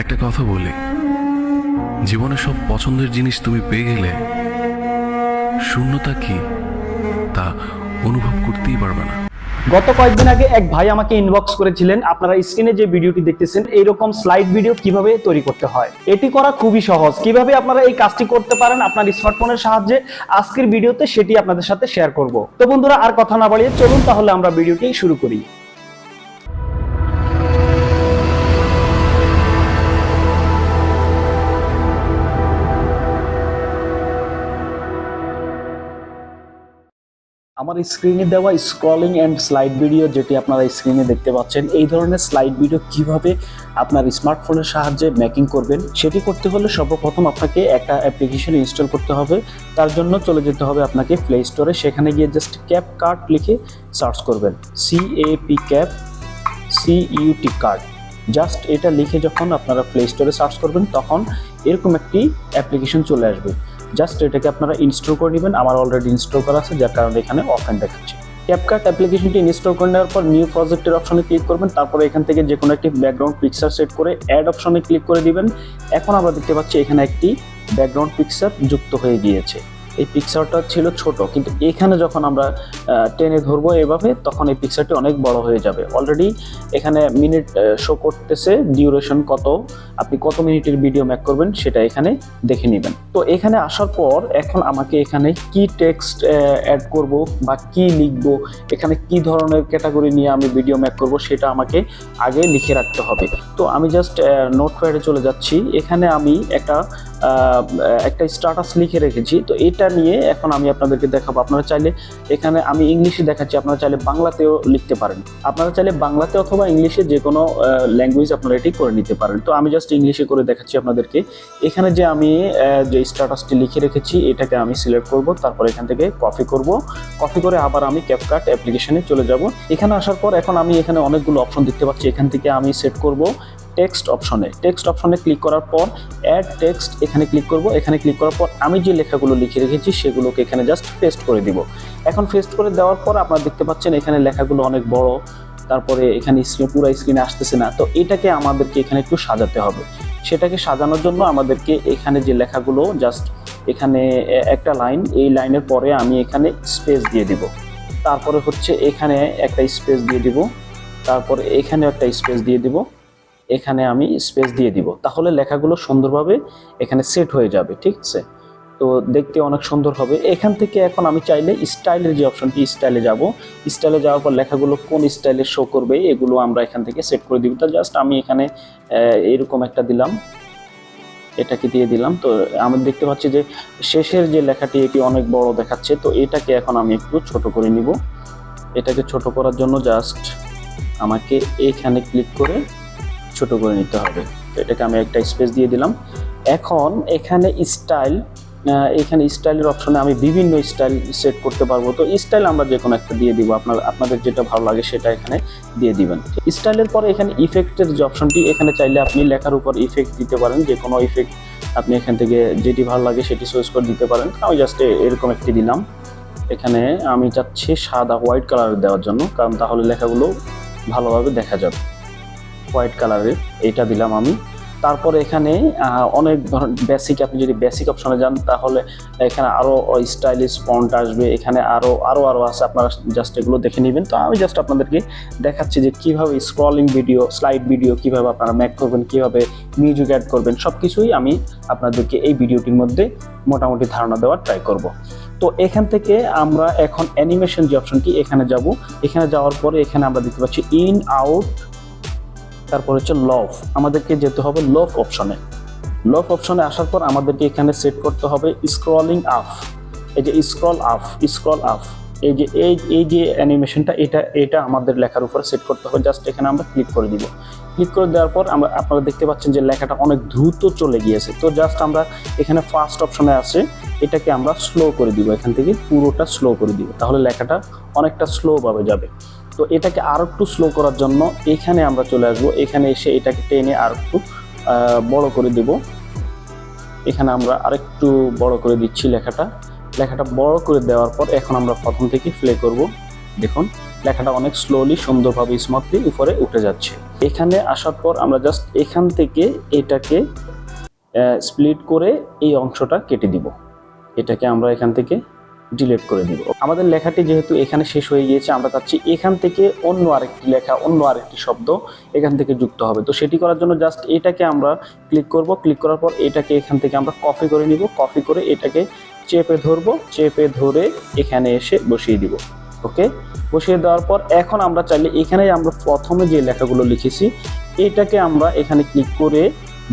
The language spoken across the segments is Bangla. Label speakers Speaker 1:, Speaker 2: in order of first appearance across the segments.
Speaker 1: একটা কথা বলি, জীবনে সব পছন্দের জিনিস তুমি পেয়ে গেলে শূন্যতা কি তা অনুভব করতেই পারবে না।
Speaker 2: গত কয়েকদিন আগে এক ভাই আমাকে ইনবক্স করেছিলেন, আপনারা স্ক্রিনে যে ভিডিওটি দেখতেছেন এইরকম স্লাইড ভিডিও কিভাবে তৈরি করতে হয়। এটি করা খুবই সহজ। কিভাবে আপনারা এই কাজটি করতে পারেন আপনার স্মার্টফোনের সাহায্যে আজকের ভিডিওতে সেটি আপনাদের সাথে শেয়ার করব। তো বন্ধুরা, আর কথা না বাড়িয়ে চলুন তাহলে আমরা ভিডিওটি শুরু করি। আমার স্ক্রিনে দেওয়া স্ক্রলিং এন্ড স্লাইড ভিডিও, যেটি আপনারা স্ক্রিনে দেখতে পাচ্ছেন, এই ধরনের স্লাইড ভিডিও কিভাবে আপনার স্মার্টফোনের সাহায্যে মেকিং করবেন সেটি করতে হলে সর্বপ্রথম আপনাকে একটা অ্যাপ্লিকেশন ইনস্টল করতে হবে। তার জন্য চলে যেতে হবে আপনাকে প্লে স্টোরে। সেখানে গিয়ে জাস্ট ক্যাপকাট লিখে সার্চ করবেন, CAPCUT কার্ড। জাস্ট এটা লিখে যখন আপনারা প্লে স্টোরে সার্চ করবেন তখন এরকম একটি অ্যাপ্লিকেশন চলে আসবে। জাস্ট এটাকে আপনারা ইনস্টল করে নেবেন। আমার অলরেডি ইনস্টল করা আছে, যার কারণে এখানে অফেন দেখাচ্ছে। ক্যাপকাট অ্যাপ্লিকেশনটি ইনস্টল করে নেওয়ার পর নিউ প্রজেক্টের অপশনে ক্লিক করবেন। তারপরে এখান থেকে যে কোনো একটি ব্যাকগ্রাউন্ড পিকচার সেট করে অ্যাড অপশনে ক্লিক করে দিবেন। এখন আমরা দেখতে পাচ্ছি এখানে একটি ব্যাকগ্রাউন্ড পিকচার যুক্ত হয়ে গিয়েছে। এই পিকচারটা ছিল ছোট, কিন্তু এখানে যখন আমরা টেনে ধরবো এভাবে তখন এই পিকচারটি অনেক বড় হয়ে যাবে। অলরেডি এখানে মিনিট শো করতেছে, ডিউরেশন কত, আপনি কত মিনিটের ভিডিও মেক করবেন সেটা এখানে দেখে নেবেন। তো এখানে আসার পর এখন আমাকে এখানে কি টেক্সট অ্যাড করব বা কি লিখব, এখানে কি ধরনের ক্যাটাগরি নিয়ে আমি ভিডিও মেক করব সেটা আমাকে আগে লিখে রাখতে হবে। তো আমি জাস্ট নোটপ্যাডে চলে যাচ্ছি। এখানে আমি একটা স্ট্যাটাস লিখে রেখেছি। তো এটা নিয়ে এখন আমি আপনাদেরকে দেখাবো। আপনারা চাইলে এখানে আমি ইংলিশে দেখাচ্ছি, আপনারা চাইলে বাংলাতেও লিখতে পারেন। আপনারা চাইলে বাংলাতে অথবা ইংলিশে যে কোনো ল্যাঙ্গুয়েজ আপনারা এটি করে নিতে পারেন। তো আমি জাস্ট ইংলিশে করে দেখাচ্ছি আপনাদেরকে। এখানে যে আমি যে স্ট্যাটাসটি লিখে রেখেছি এটাকে আমি সিলেক্ট করব, তারপর এখান থেকে কপি করে আবার আমি ক্যাপকাট অ্যাপ্লিকেশনে চলে যাব। এখানে আসার পর এখন আমি এখানে অনেকগুলো অপশন দেখতে পাচ্ছি। এখান থেকে আমি সেট করব টেক্সট অপশনে ক্লিক করার পর অ্যাড টেক্সট এখানে ক্লিক করব। এখানে ক্লিক করার পর আমি যে লেখাগুলো লিখে রেখেছি সেগুলোকে এখানে জাস্ট পেস্ট করে দিব। এখন পেস্ট করে দেওয়ার পর আপনারা দেখতে পাচ্ছেন এখানে লেখাগুলো অনেক বড়, তারপরে এখানে পুরো স্ক্রিনে আসতেছে না। তো এটাকে আমাদেরকে এখানে একটু সাজাতে হবে। সেটাকে সাজানোর জন্য আমাদেরকে এখানে যে লেখাগুলো জাস্ট এখানে একটা লাইন, এই লাইনের পরে আমি এখানে স্পেস দিয়ে দিব। তারপরে হচ্ছে এখানে একটা স্পেস দিয়ে দিব, তারপরে এখানে একটা স্পেস দিয়ে দিব, এখানে আমি স্পেস দিয়ে দিব। তাহলে লেখাগুলো সুন্দরভাবে এখানে সেট হয়ে যাবে। ঠিক আছে, তো দেখতে অনেক সুন্দর হবে। এখান থেকে এখন আমি চাইলে স্টাইলের যে অপশনটি, স্টাইলে যাব। স্টাইলে যাওয়ার পর লেখাগুলো কোন স্টাইলে শো করবে এগুলো আমরা এখান থেকে সেট করে দিব। তো জাস্ট আমি এখানে এরকম একটা দিলাম, এটাকে দিয়ে দিলাম। তো আমি দেখতে পাচ্ছি যে শেষের যে লেখাটি এটি অনেক বড় দেখাচ্ছে। তো এটাকে এখন আমি একটু ছোট করে নিব। এটাকে ছোট করার জন্য জাস্ট আমাকে এখানে ক্লিক করে ছোট করে নিতে হবে। তো এটাকে আমি একটা স্পেস দিয়ে দিলাম। এখন এখানে স্টাইলের অপশনে আমি বিভিন্ন স্টাইল সেট করতে পারবো। তো স্টাইল আমরা যে কোনো একটা দিয়ে দিব, আপনাদের যেটা ভালো লাগে সেটা এখানে দিয়ে দিবেন। স্টাইলের পরে এখানে ইফেক্টের যে অপশনটি, এখানে চাইলে আপনি লেখার উপর ইফেক্ট দিতে পারেন। যে কোনো ইফেক্ট আপনি এখান থেকে যেটি ভালো লাগে সেটি চয়েস করে দিতে পারেন। আমি জাস্ট এরকম একটি দিলাম। এখানে আমি চাচ্ছি সাদা হোয়াইট কালার দেওয়ার জন্য, কারণ তাহলে লেখাগুলো ভালোভাবে দেখা যাবে। হোয়াইট কালারের এটা দিলাম আমি। তারপরে এখানে অনেক ধরনের বেসিক, আপনি যদি বেসিক অপশনে যান তাহলে এখানে আরও স্টাইলিশ ফন্ট আসবে। এখানে আরও আছে, আপনারা জাস্ট এগুলো দেখে নেবেন। তো আমি জাস্ট আপনাদেরকে দেখাচ্ছি যে কীভাবে স্ক্রলিং ভিডিও, স্লাইড ভিডিও কীভাবে আপনারা মেক করবেন, কীভাবে মিউজিক অ্যাড করবেন, সব কিছুই আমি আপনাদেরকে এই ভিডিওটির মধ্যে মোটামুটি ধারণা দেওয়ার ট্রাই করব। তো এখান থেকে আমরা এখন অ্যানিমেশন যে অপশনটি, এখানে যাব। এখানে যাওয়ার পরে এখানে আমরা দেখতে পাচ্ছি ইন আউট, তারপর হচ্ছে লভ। আমাদেরকে যেতে হবে লভ অপশনে আসার পর আমাদেরকে এখানে সেট করতে হবে স্ক্রলিং আপ। এই যে স্ক্রল আপ, এই যে অ্যানিমেশনটা, এটা আমাদের লেখার উপর সেট করতে হবে। জাস্ট এখানে আমরা ক্লিক করে দিব। ক্লিক করে দেওয়ার পর আপনারা দেখতে পাচ্ছেন যে লেখাটা অনেক দ্রুত চলে গিয়েছে। তো জাস্ট আমরা এখানে ফার্স্ট অপশনে আছে, এটাকে আমরা স্লো করে দিব। এখান থেকে পুরোটা স্লো করে দিব, তাহলে লেখাটা অনেকটা স্লোভাবে যাবে। তো এটাকে আর একটু স্লো করার জন্য এখানে আমরা চলে আসব। এখানে এসে এটাকে টেনে আর একটু বড় করে দেব। এখানে আমরা আরেকটু বড় করে দিচ্ছি লেখাটা বড় করে দেওয়ার পর এখন আমরা প্রথম থেকে প্লে করব। দেখুন লেখাটা অনেক স্লোলি, সুন্দরভাবে, স্মুথলি উপরে উঠে যাচ্ছে। এখানে আসার পর আমরা জাস্ট এখান থেকে এটাকে স্প্লিট করে এই অংশটা কেটে দিব। এটাকে আমরা এখান থেকে ডিলিট করে দিব। আমাদের লেখাটি যেহেতু এখানে শেষ হয়ে গিয়েছে, আমরা চাচ্ছি এখান থেকে অন্য আরেকটি লেখা, অন্য আরেকটি শব্দ এখান থেকে যুক্ত হবে। তো সেটি করার জন্য জাস্ট এটাকে আমরা ক্লিক করব। ক্লিক করার পর এটাকে এখান থেকে আমরা কপি করে নিব। কপি করে এটাকে চেপে ধরবো, চেপে ধরে এখানে এসে বসিয়ে দিব। ওকে, বসিয়ে দেওয়ার পর এখন আমরা চাইলে এখানে আমরা প্রথমে যে লেখাগুলো লিখেছি এটাকে আমরা এখানে ক্লিক করে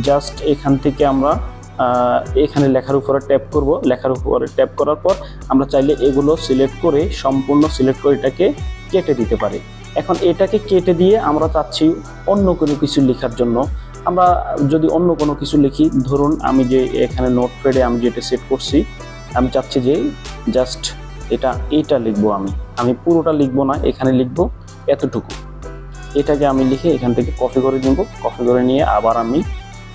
Speaker 2: জাস্ট এখান থেকে আমরা এখানে লেখার উপরে ট্যাপ করব। লেখার উপরে ট্যাপ করার পর আমরা চাইলে এগুলো সিলেক্ট করে সম্পূর্ণ সিলেক্ট করে এটাকে কেটে দিতে পারি। এখন এটাকে কেটে দিয়ে আমরা চাচ্ছি অন্য কোনো কিছু লেখার জন্য। আমরা যদি অন্য কোনো কিছু লিখি, ধরুন আমি যে এখানে নোটপ্যাডে আমি যেটা সেট করছি, আমি চাচ্ছি যে জাস্ট এটা লিখবো। আমি পুরোটা লিখবো না, এখানে লিখবো এতটুকু। এটাকে আমি লিখে এখান থেকে কপি করে নিব। কপি করে নিয়ে আবার আমি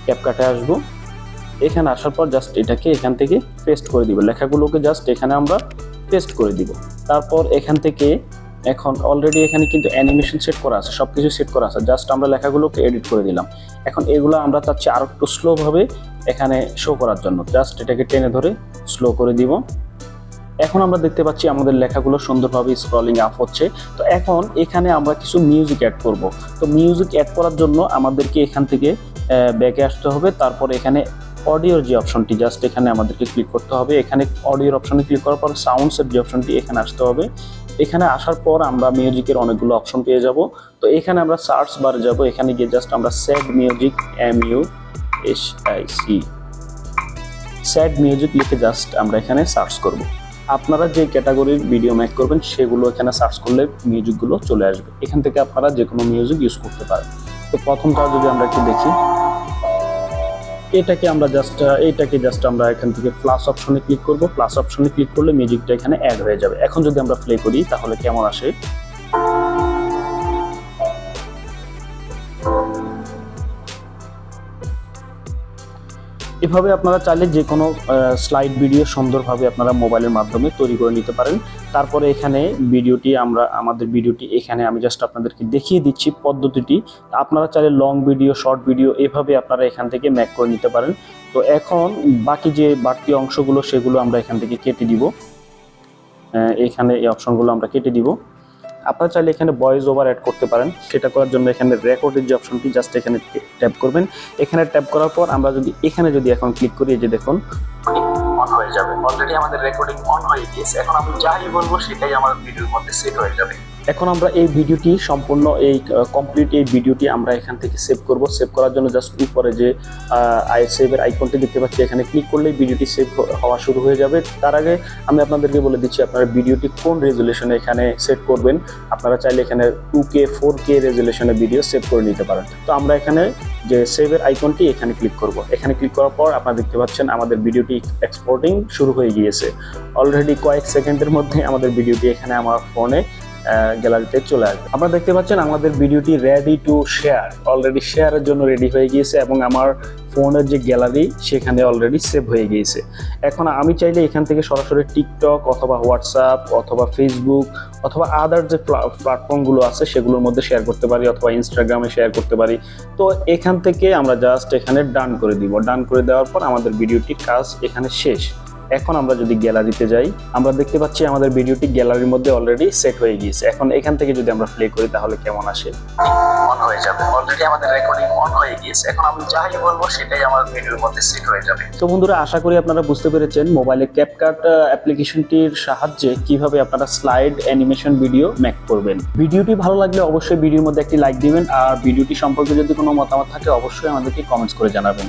Speaker 2: ক্যাপকাটে আসবো। এখানে আসার পর জাস্ট এটাকে এখান থেকে পেস্ট করে দিব। লেখাগুলোকে জাস্ট এখানে আমরা পেস্ট করে দিব। তারপর এখান থেকে এখন অলরেডি এখানে কিন্তু অ্যানিমেশন সেট করা আছে, সব কিছু সেট করা আছে। জাস্ট আমরা লেখাগুলোকে এডিট করে দিলাম। এখন এগুলো আমরা চাচ্ছি আরো একটু স্লোভাবে এখানে শো করার জন্য। জাস্ট এটাকে টেনে ধরে স্লো করে দিব। এখন আমরা দেখতে পাচ্ছি আমাদের লেখাগুলো সুন্দরভাবে স্ক্রলিং আপ হচ্ছে। তো এখন এখানে আমরা কিছু মিউজিক অ্যাড করব। তো মিউজিক অ্যাড করার জন্য আমাদেরকে এখান থেকে ব্যাকে আসতে হবে। তারপর এখানে অডিওর যে অপশনটি, জাস্ট এখানে আমাদেরকে ক্লিক করতে হবে। এখানে অডিওর অপশনে ক্লিক করার পর সাউন্ডসের যে অপশনটি, এখানে আসতে হবে। এখানে আসার পর আমরা মিউজিকের অনেকগুলো অপশন পেয়ে যাব। তো এখানে আমরা সার্চ বারে যাব। এখানে গিয়ে জাস্ট আমরা sad music, MUSIC, sad music লিখে জাস্ট আমরা এখানে সার্চ করব। আপনারা যে ক্যাটাগরির ভিডিও মেক করবেন সেগুলো এখানে সার্চ করলে মিউজিকগুলো চলে আসবে। এখান থেকে আপনারা যে কোনো মিউজিক ইউজ করতে পারেন। তো প্রথমটা যদি আমরা একটু দেখি, এটাকে জাস্ট আমরা এখান থেকে প্লাস অপশনে ক্লিক করব। প্লাস অপশনে ক্লিক করলে মিউজিকটা এখানে অ্যাড হয়ে যাবে। এখন যদি আমরা প্লে করি তাহলে কেমন আসে। এভাবে আপনারা চাইলে যে কোনো স্লাইড ভিডিও সুন্দরভাবে আপনারা মোবাইলের মাধ্যমে তৈরি করে নিতে পারেন। তারপরে এখানে আমাদের ভিডিওটি এখানে আমি জাস্ট আপনাদেরকে দেখিয়ে দিচ্ছি পদ্ধতিটি। আপনারা চাইলে লং ভিডিও, শর্ট ভিডিও এভাবে আপনারা এখান থেকে মেক করে নিতে পারেন। তো এখন বাকি যে বাড়তি অংশগুলো সেগুলো আমরা এখান থেকে কেটে দিব। এখানে এই অপশনগুলো আমরা কেটে দিব। আপনারা চাইলে এখানে ভয়েস ওভার অ্যাড করতে পারেন। সেটা করার জন্য এখানে রেকর্ডের যে অপশনটি, জাস্ট এখানে ট্যাপ করবেন। এখানে ট্যাপ করার পর আমরা যদি এখানে এখন ক্লিক করি, এই যে দেখুন অন হয়ে যাবে। অলরেডি আমাদের রেকর্ডিং অন হয়ে গিয়েছে। এখন আমি যাই বলবো সেটাই আমার ভিডিওর মধ্যে সেট হয়ে যাবে। এখন আমরা এই ভিডিওটি সম্পূর্ণ কমপ্লিট এই ভিডিওটি আমরা এখান থেকে সেভ করব। সেভ করার জন্য জাস্ট উপরে যে সেভের আইকনটি দেখতে পাচ্ছি, এখানে ক্লিক করলেই ভিডিওটি সেভ হওয়া শুরু হয়ে যাবে। তার আগে আমি আপনাদেরকে বলে দিচ্ছি আপনারা ভিডিওটি কোন রেজুলেশনে এখানে সেট করবেন। আপনারা চাইলে এখানে 2K 4K রেজুলেশনে ভিডিও সেভ করে নিতে পারেন। তো আমরা এখানে যে সেভের আইকনটি এখানে ক্লিক করব। এখানে ক্লিক করার পর আপনারা দেখতে পাচ্ছেন আমাদের ভিডিওটি এক্সপোর্টিং শুরু হয়ে গিয়েছে। অলরেডি কয়েক সেকেন্ডের মধ্যে আমাদের ভিডিওটি এখানে আমার ফোনে গ্যালারিতে চলে আসবে। আপনারা দেখতে পাচ্ছেন আমাদের ভিডিওটি রেডি টু শেয়ার, অলরেডি শেয়ারের জন্য রেডি হয়ে গিয়েছে এবং আমার ফোনের যে গ্যালারি সেখানে অলরেডি সেভ হয়ে গিয়েছে। এখন আমি চাইলে এখান থেকে সরাসরি টিকটক অথবা হোয়াটসঅ্যাপ অথবা ফেসবুক অথবা আদার যে প্ল্যাটফর্মগুলো আছে সেগুলোর মধ্যে শেয়ার করতে পারি অথবা ইনস্টাগ্রামে শেয়ার করতে পারি। তো এখান থেকে আমরা জাস্ট এখানে ডান করে দিব। ডান করে দেওয়ার পর আমাদের ভিডিওটির কাজ এখানে শেষ। এখন আমরা যদি গ্যালারিতে যাই, আমরা দেখতে পাচ্ছি আমাদের ভিডিওটি গ্যালারির মধ্যে অলরেডি সেট হয়ে গিয়েছে। এখন এখান থেকে যদি আমরা প্লে করি তাহলে কেমন আসে। অন হয়ে যাবে। অলরেডি আমাদের রেকর্ডিং অন হয়ে গিয়েছে। এখন আমি যাই বলবো সেটাই আমার ভিডিওর মধ্যে সেট হয়ে যাবে। তো বন্ধুরা, আশা করি আপনারা বুঝতে পেরেছেন মোবাইলে ক্যাপকাট অ্যাপ্লিকেশনটির সাহায্যে কিভাবে আপনারা স্লাইড অ্যানিমেশন ভিডিও মেক করবেন। ভিডিওটি ভালো লাগলে অবশ্যই ভিডিওর মধ্যে একটি লাইক দিবেন, আর ভিডিওটি সম্পর্কে যদি কোনো মতামত থাকে অবশ্যই আমাদেরকে কমেন্টস করে জানাবেন।